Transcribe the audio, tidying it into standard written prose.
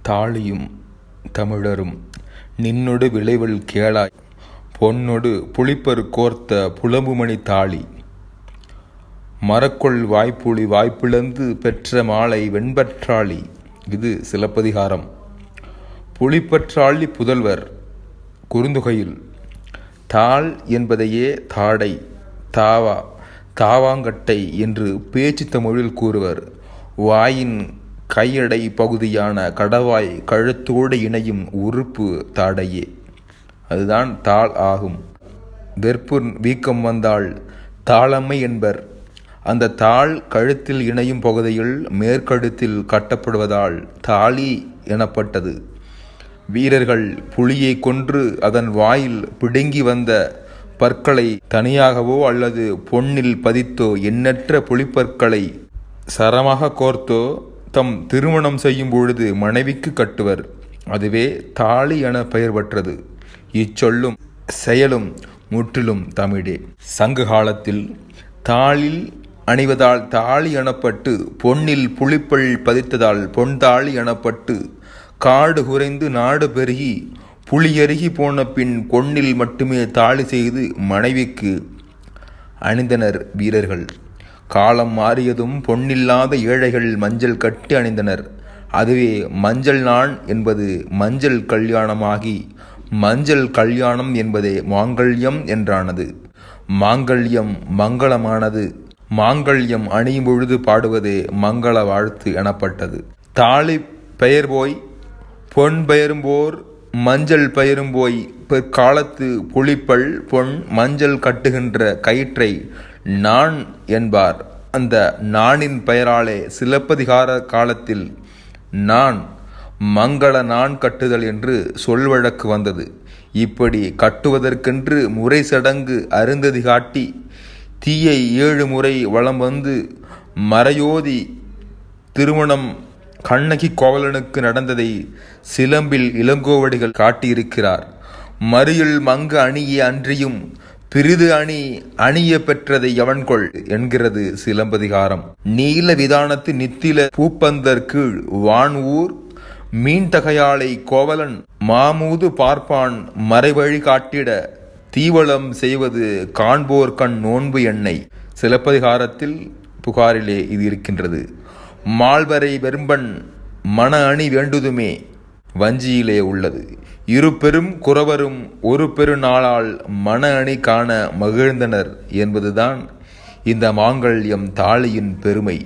தாளியும் தமிழரும் நின்னொடு விளைவல் கேளாய் பொன்னொடு புளிப்பரு கோர்த்த புலம்புமணி தாளி மரக்கொள் வாய்ப்புளி வாய்ப்பிழந்து பெற்ற மாலை வெண்பற்றாளி. இது சிலப்பதிகாரம். புலிப்பற்றாளி புதல்வர் குறுந்தொகையில் தாள் என்பதையே தாடை, தாவா, தாவாங்கட்டை என்று பேச்சு தமிழில் கூறுவர். வாயின் கையடை பகுதியான கடவாய் கழுத்தோடு இணையும் உறுப்பு தாடையே, அதுதான் தாள் ஆகும். வெற்பு வீக்கம் வந்தால் தாளம்மை என்பர். அந்த தாள் கழுத்தில் இணையும் பகுதியில் மேற்கழுத்தில் கட்டப்படுவதால் தாலி எனப்பட்டது. வீரர்கள் புலியை கொன்று அதன் வாயில் பிடுங்கி வந்த பற்களை தனியாகவோ அல்லது பொன்னில் பதித்தோ எண்ணற்ற புலிப்பற்களை சரமாக கோர்த்தோ தம் திருமணம் செய்யும் பொழுது மனைவிக்கு கட்டுவர். அதுவே தாலி என பெயர் பெற்றது. இச்சொல்லும் செயலும் முற்றிலும் தமிழே. சங்க காலத்தில் தாளில் அணிவதால் தாலி எனப்பட்டு, பொன்னில் புலிப்பல் பதித்ததால் பொன்தாளி எனப்பட்டு, காடு குறைந்து நாடு பெருகி புலியருகி போன பின் பொன்னில் மட்டுமே தாலி செய்து மனைவிக்கு அணிந்தனர் வீரர்கள். காலம் மாறியதும் பொன்னில்லாத ஏழைகள் மஞ்சள் கட்டி அணிந்தனர். அதுவே மஞ்சள் நாள் என்பது மஞ்சள் கல்யாணமாகி மஞ்சள் கல்யாணம் என்பதே மாங்கல்யம் என்றானது. மாங்கல்யம் மங்களமானது. மாங்கல்யம் அணியும் பொழுது பாடுவதே மங்கள வாழ்த்து எனப்பட்டது. தாலி பெயர் போய் பொன் பெயரும்போர் மஞ்சள் பெயரும் போய் பிற்காலத்து புலிப்பல் பொன் மஞ்சள் கட்டுகின்ற கயிற்றை நாண் என்பார். அந்த நாணின் பெயராலே சிலப்பதிகார காலத்தில் நான் மங்கள நான் கட்டுதல் என்று சொல்வழக்கு வந்தது. இப்படி கட்டுவதற்கென்று முறை சடங்கு அருந்ததி காட்டி தீயை 7 முறை வலம் வந்து மறையோதி திருமணம் கண்ணகி கோவலனுக்கு நடந்ததை சிலம்பில் இளங்கோவடிகள் காட்டியிருக்கிறார். மறியுள் மங்க அணிய அன்றியும் பிரிது அணி அணிய பெற்றதை எவன்கொள் என்கிறது சிலம்பதிகாரம். நீல விதானத்து நித்தில பூப்பந்தர் கீழ் வான் ஊர் மீன் தகையாளை கோவலன் மாமூது பார்ப்பான் மறைவழி காட்டிட தீவளம் செய்வது காண்போர் கண் நோன்பு எண்ணெய். சிலப்பதிகாரத்தில் புகாரிலே இது இருக்கின்றது. மால்வரை வெறும்பன் மன அணி வேண்டுதுமே வஞ்சியிலே உள்ளது. இரு பெரும் குறவரும் ஒரு பெருநாளால் மன அணி காண மகிழ்ந்தனர் என்பதுதான் இந்த மாங்கல்யம் தாலியின் பெருமை.